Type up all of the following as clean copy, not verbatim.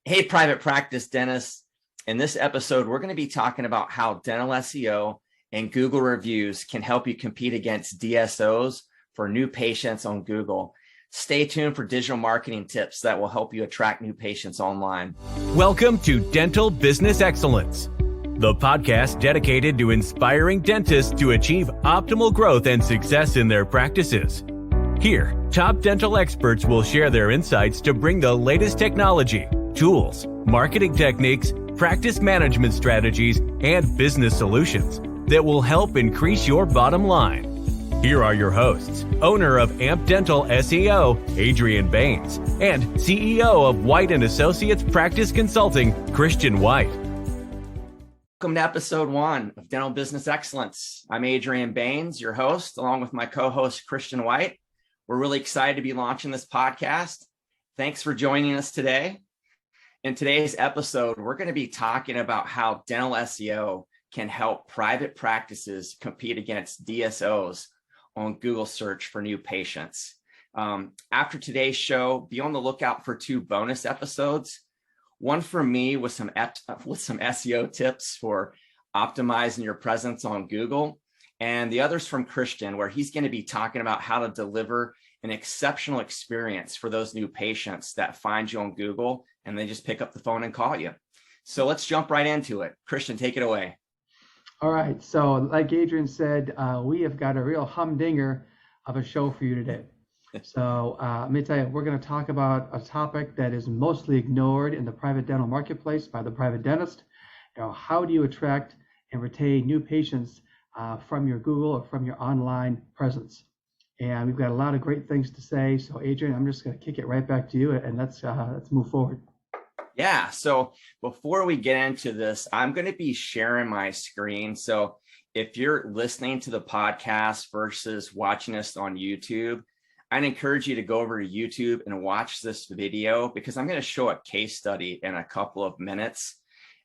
Hey, private practice dentists. In this episode, we're going to be talking about how dental SEO and Google reviews can help you compete against DSOs for new patients on Google. Stay tuned for digital marketing tips that will help you attract new patients online. Welcome to Dental Business Excellence, the podcast dedicated to inspiring dentists to achieve optimal growth and success in their practices. Here, top dental experts will share their insights to bring the latest technology, tools, marketing techniques, practice management strategies, and business solutions that will help increase your bottom line. Here are your hosts, owner of AMP Dental SEO, Adrian Baines, and CEO of White & Associates Practice Consulting, Christian White. Welcome to episode 1 of Dental Business Excellence. I'm Adrian Baines, your host, along with my co-host, Christian White. We're really excited to be launching this podcast. Thanks for joining us today. In today's episode, we're going to be talking about how dental SEO can help private practices compete against DSOs on Google search for new patients. After today's show, be on the lookout for 2 bonus episodes. One from me with some SEO tips for optimizing your presence on Google, and the other's from Christian, where he's going to be talking about how to deliver an exceptional experience for those new patients that find you on Google and they just pick up the phone and call you. So let's jump right into it. Christian, take it away. All right. So like Adrian said, we have got a real humdinger of a show for you today. So let me tell you, we're going to talk about a topic that is mostly ignored in the private dental marketplace by the private dentist. How do you attract and retain new patients from your Google or from your online presence? And we've got a lot of great things to say. So Adrian, I'm just going to kick it right back to you, and let's move forward. Yeah, so before we get into this, I'm going to be sharing my screen. So if you're listening to the podcast versus watching us on YouTube, I'd encourage you to go over to YouTube and watch this video, because I'm going to show a case study in a couple of minutes.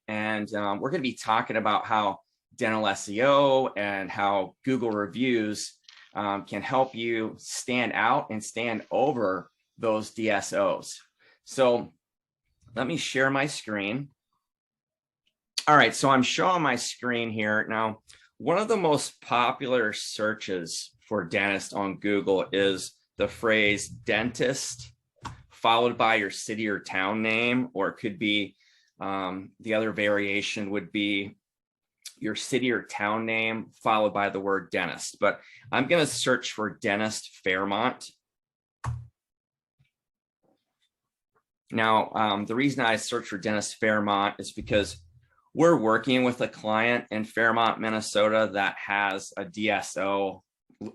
And we're going to be talking about how dental SEO and how Google reviews can help you stand out and stand over those DSOs. So let me share my screen. All right, so I'm showing my screen here. Now, one of the most popular searches for dentist on Google is the phrase dentist, followed by your city or town name, or it could be the other variation would be your city or town name, followed by the word dentist. But I'm going to search for dentist Fairmont. Now, the reason I search for dentist Fairmont is because we're working with a client in Fairmont, Minnesota that has a DSO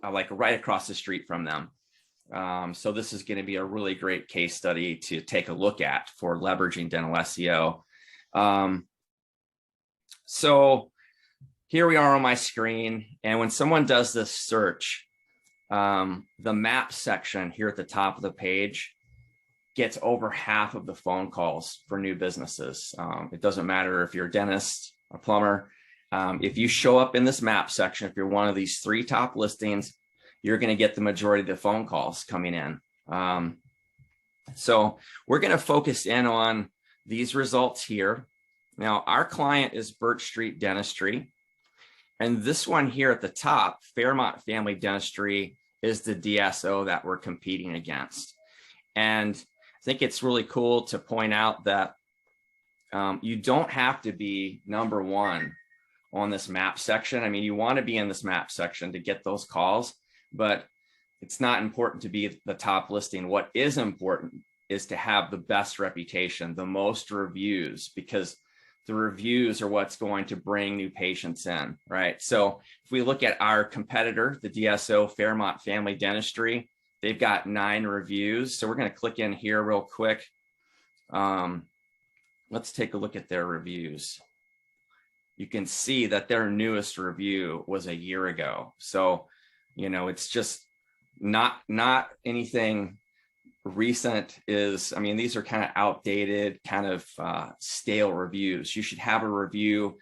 like right across the street from them. So this is going to be a really great case study to take a look at for leveraging dental SEO. So here we are on my screen. And when someone does this search, the map section here at the top of the page gets over half of the phone calls for new businesses. It doesn't matter if you're a dentist, a plumber. If you show up in this map section, if you're one of these 3 top listings, you're going to get the majority of the phone calls coming in. So we're going to focus in on these results here. Now, our client is Birch Street Dentistry. And this one here at the top, Fairmont Family Dentistry, is the DSO that we're competing against. And I think it's really cool to point out that you don't have to be number 1 on this map section. I mean, you want to be in this map section to get those calls, but it's not important to be the top listing. What is important is to have the best reputation, the most reviews, because the reviews are what's going to bring new patients in, right? So if we look at our competitor, the DSO Fairmont Family Dentistry, they've got 9 reviews. So we're going to click in here real quick. Let's take a look at their reviews. You can see that their newest review was a year ago. So, it's just not anything recent. These are kind of outdated, kind of stale reviews. You should have a review.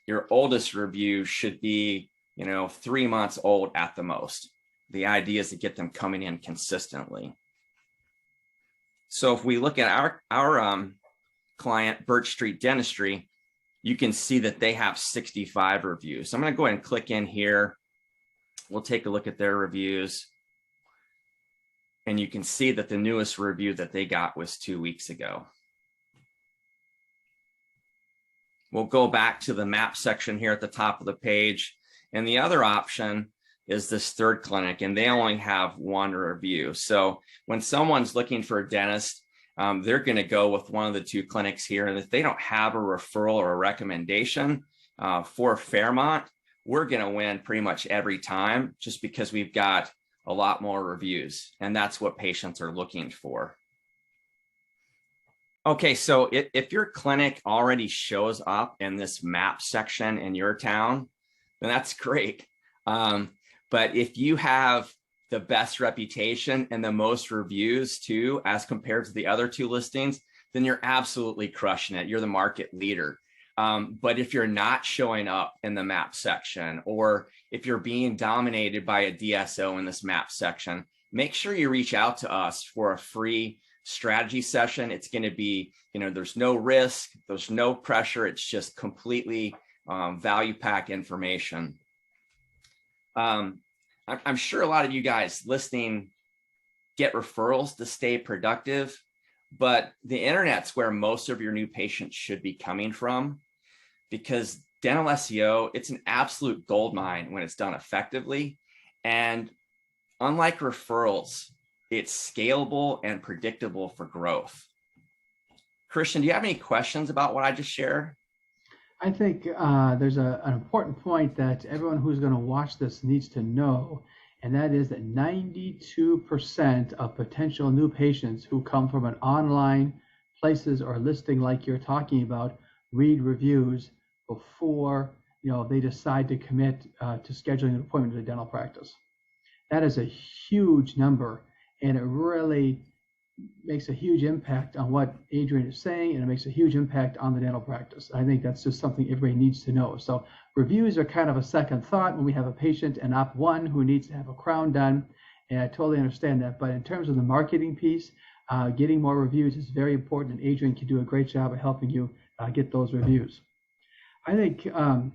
Your oldest review should be, 3 months old at the most. The idea is to get them coming in consistently. So if we look at our client, Birch Street Dentistry, you can see that they have 65 reviews. So I'm going to go ahead and click in here. We'll take a look at their reviews. And you can see that the newest review that they got was 2 weeks ago. We'll go back to the map section here at the top of the page. And the other option is this third clinic, and they only have 1 review. So when someone's looking for a dentist, they're going to go with one of the 2 clinics here. And if they don't have a referral or a recommendation for Fairmont, we're going to win pretty much every time, just because we've got a lot more reviews. And that's what patients are looking for. Okay, so if your clinic already shows up in this map section in your town, then that's great. But if you have the best reputation and the most reviews too, as compared to the other 2 listings, then you're absolutely crushing it. You're the market leader. But if you're not showing up in the map section, or if you're being dominated by a DSO in this map section, make sure you reach out to us for a free strategy session. It's going to be, there's no risk, there's no pressure. It's just completely value-packed information. I'm sure a lot of you guys listening get referrals to stay productive, but the internet's where most of your new patients should be coming from, because dental SEO, it's an absolute goldmine when it's done effectively. And unlike referrals, it's scalable and predictable for growth. Christian, do you have any questions about what I just shared? I think there's an important point that everyone who's going to watch this needs to know, and that is that 92% of potential new patients who come from an online places or listing like you're talking about read reviews before they decide to commit to scheduling an appointment at a dental practice. That is a huge number, and it really makes a huge impact on what Adrian is saying, and it makes a huge impact on the dental practice. I think that's just something everybody needs to know. So reviews are kind of a second thought when we have a patient in Op1 who needs to have a crown done, and I totally understand that. But in terms of the marketing piece, getting more reviews is very important, and Adrian can do a great job of helping you get those reviews. I think an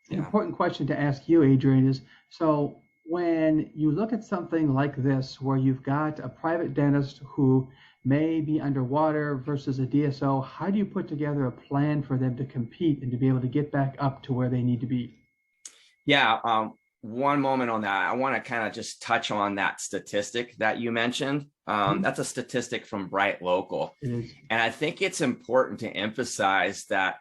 important question to ask you, Adrian, is, so when you look at something like this, where you've got a private dentist who may be underwater versus a DSO, how do you put together a plan for them to compete and to be able to get back up to where they need to be? Yeah, one moment on that. I want to kind of just touch on that statistic that you mentioned. That's a statistic from Bright Local. And I think it's important to emphasize that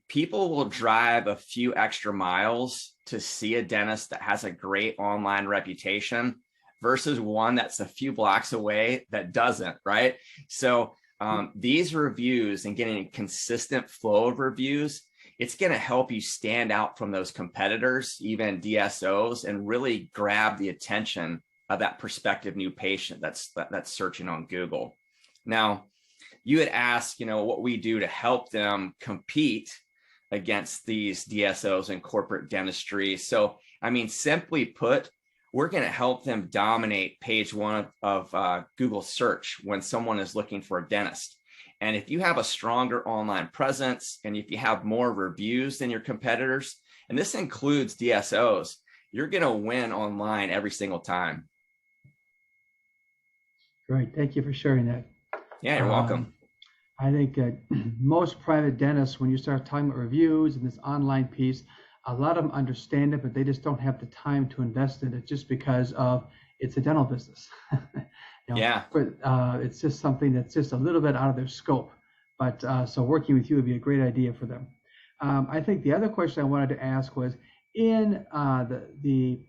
people will drive a few extra miles to see a dentist that has a great online reputation versus one that's a few blocks away that doesn't, right? So these reviews and getting a consistent flow of reviews, it's going to help you stand out from those competitors, even DSOs, and really grab the attention of that prospective new patient that's searching on Google. Now, you had asked, what we do to help them compete against these DSOs and corporate dentistry. So, simply put, we're going to help them dominate page 1 of Google search when someone is looking for a dentist. And if you have a stronger online presence, and if you have more reviews than your competitors, and this includes DSOs, you're going to win online every single time. Great. Thank you for sharing that. Yeah, you're welcome. I think most private dentists, when you start talking about reviews and this online piece, a lot of them understand it, but they just don't have the time to invest in it just because of it's a dental business. It's just something that's just a little bit out of their scope. But so working with you would be a great idea for them. I think the other question I wanted to ask was, in the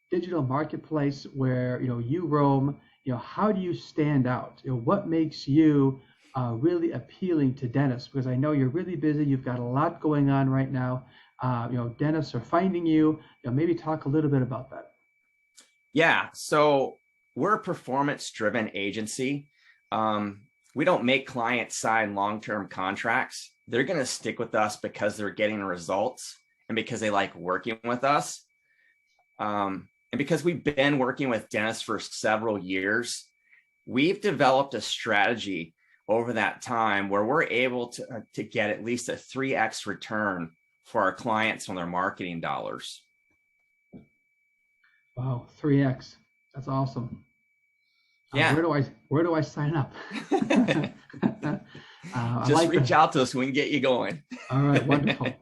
digital marketplace where you roam, how do you stand out? What makes you really appealing to dentists? Because I know you're really busy. You've got a lot going on right now. Dentists are finding you. Maybe talk a little bit about that. Yeah. So we're a performance-driven agency. We don't make clients sign long-term contracts. They're going to stick with us because they're getting results and because they like working with us. And because we've been working with dentists for several years, we've developed a strategy over that time where we're able to get at least a 3x return for our clients on their marketing dollars. Wow, 3x. That's awesome. Yeah. Where do I sign up? Just reach out to us. We can get you going. All right, wonderful.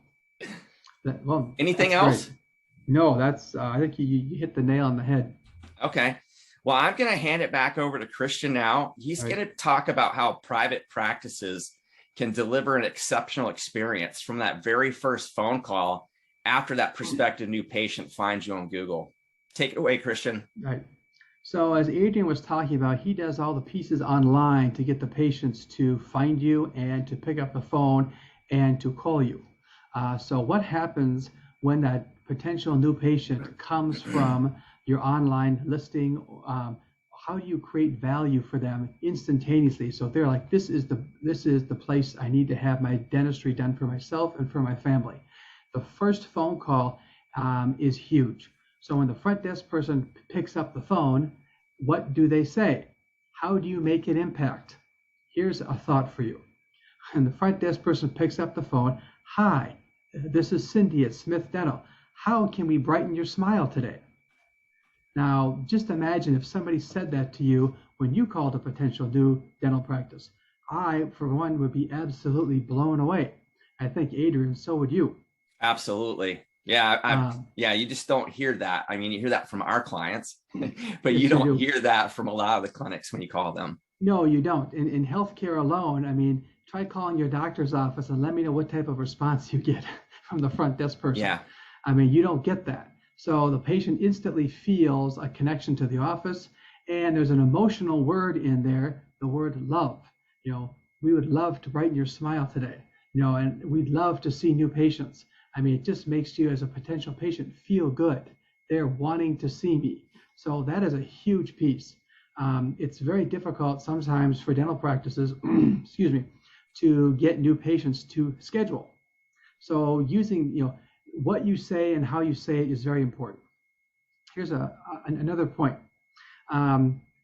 Well, anything else? Great. No, that's. I think you hit the nail on the head. Okay. Well, I'm going to hand it back over to Christian now. He's going to talk about how private practices can deliver an exceptional experience from that very first phone call after that prospective new patient finds you on Google. Take it away, Christian. Right. So as Adrian was talking about, he does all the pieces online to get the patients to find you and to pick up the phone and to call you. So what happens when that potential new patient comes from your online listing? How do you create value for them instantaneously? So they're like, this is the place I need to have my dentistry done for myself and for my family. The first phone call is huge. So when the front desk person picks up the phone, what do they say? How do you make an impact? Here's a thought for you. And the front desk person picks up the phone. Hi, this is Cindy at Smith Dental. How can we brighten your smile today? Now, just imagine if somebody said that to you when you called a potential new dental practice. I, for one, would be absolutely blown away. I think, Adrian, so would you. Absolutely. Yeah. You just don't hear that. I mean, you hear that from our clients, but you don't hear that from a lot of the clinics when you call them. No, you don't. In healthcare alone, I mean, try calling your doctor's office and let me know what type of response you get from the front desk person. Yeah. I mean, you don't get that. So the patient instantly feels a connection to the office, and there's an emotional word in there, the word love. You know, we would love to brighten your smile today, you know, and we'd love to see new patients. I mean, it just makes you as a potential patient feel good. They're wanting to see me. So that is a huge piece. It's very difficult sometimes for dental practices, excuse me, to get new patients to schedule. So using, you know, what you say and how you say it is very important. Here's another point.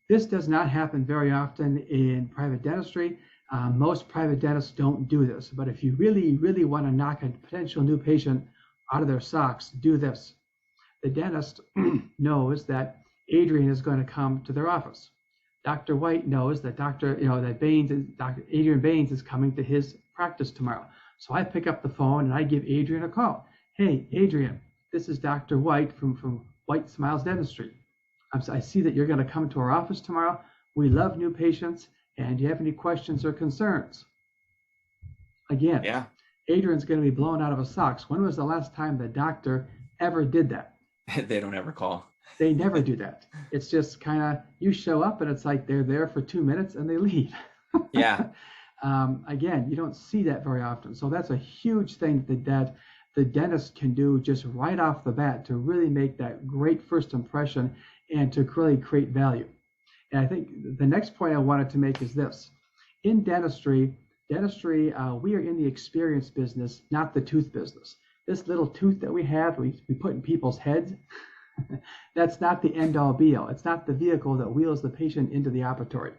This does not happen very often in private dentistry. Most private dentists don't do this, but if you really, really want to knock a potential new patient out of their socks, do this. The dentist knows that Adrian is going to come to their office. Dr. White knows that Dr. Adrian Baines is coming to his practice tomorrow. So I pick up the phone and I give Adrian a call. Hey, Adrian, this is Dr. White from White Smiles Dentistry. I see that you're going to come to our office tomorrow. We love new patients. And do you have any questions or concerns? Again, yeah. Adrian's going to be blown out of his socks. When was the last time the doctor ever did that? They don't ever call. They never do that. It's just kind of, you show up and it's like they're there for 2 minutes and they leave. Yeah. Again, you don't see that very often. So that's a huge thing that the dentist can do just right off the bat to really make that great first impression and to really create value. And I think the next point I wanted to make is this. In dentistry, we are in the experience business, not the tooth business. This little tooth that we have, we put in people's heads, that's not the end-all be-all. It's not the vehicle that wheels the patient into the operatory.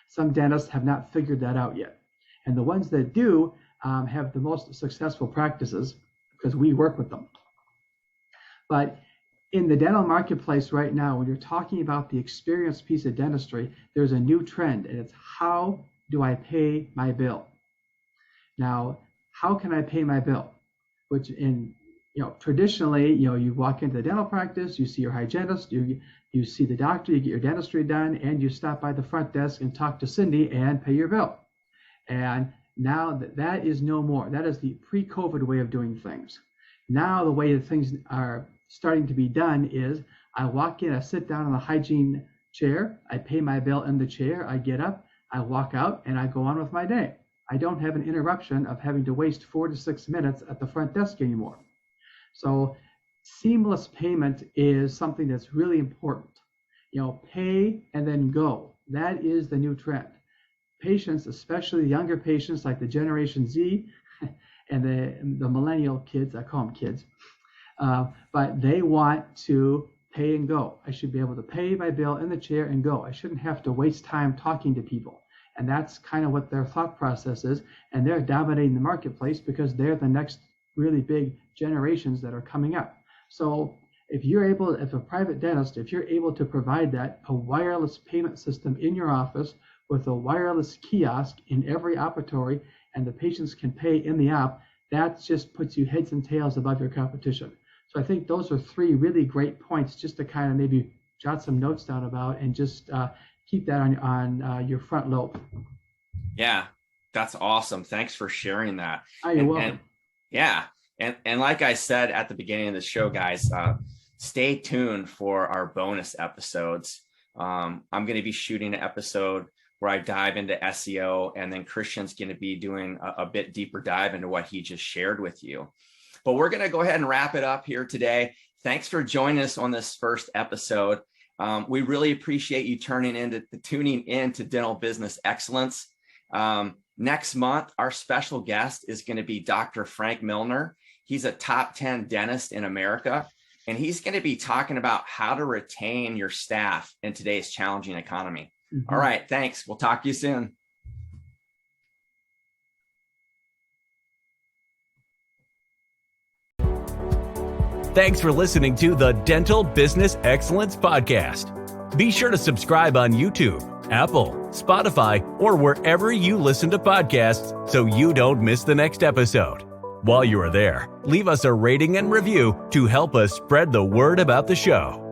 Some dentists have not figured that out yet. And the ones that do have the most successful practices because we work with them. But in the dental marketplace right now, when you're talking about the experience piece of dentistry, there's a new trend, and it's how do I pay my bill? Now, how can I pay my bill? Which traditionally, you walk into the dental practice, you see your hygienist, you see the doctor, you get your dentistry done, and you stop by the front desk and talk to Cindy and pay your bill. And now that is no more. That is the pre-COVID way of doing things. Now the way that things are starting to be done is I walk in, I sit down on the hygiene chair, I pay my bill in the chair, I get up, I walk out, and I go on with my day. I don't have an interruption of having to waste 4 to 6 minutes at the front desk anymore. So seamless payment is something that's really important. Pay and then go. That is the new trend. Patients, especially younger patients like the Generation Z and the millennial kids, I call them kids, but they want to pay and go. I should be able to pay my bill in the chair and go. I shouldn't have to waste time talking to people. And that's kind of what their thought process is. And they're dominating the marketplace because they're the next really big generations that are coming up. So if a private dentist, if you're able to provide that, a wireless payment system in your office with a wireless kiosk in every operatory, and the patients can pay in the app, that just puts you heads and tails above your competition. So I think those are 3 really great points just to kind of maybe jot some notes down about and just keep that on your front lobe. Yeah, that's awesome. Thanks for sharing that. Oh, you're welcome. And like I said at the beginning of the show, guys, stay tuned for our bonus episodes. I'm going to be shooting an episode where I dive into SEO, and then Christian's going to be doing a bit deeper dive into what he just shared with you. But we're going to go ahead and wrap it up here today. Thanks for joining us on this first episode. We really appreciate you tuning in to Dental Business Excellence. Next month, our special guest is going to be Dr. Frank Milner. He's a top 10 dentist in America, and he's going to be talking about how to retain your staff in today's challenging economy. Mm-hmm. All right, thanks. We'll talk to you soon. Thanks for listening to the Dental Business Excellence Podcast. Be sure to subscribe on YouTube, Apple, Spotify, or wherever you listen to podcasts so you don't miss the next episode. While you are there, leave us a rating and review to help us spread the word about the show.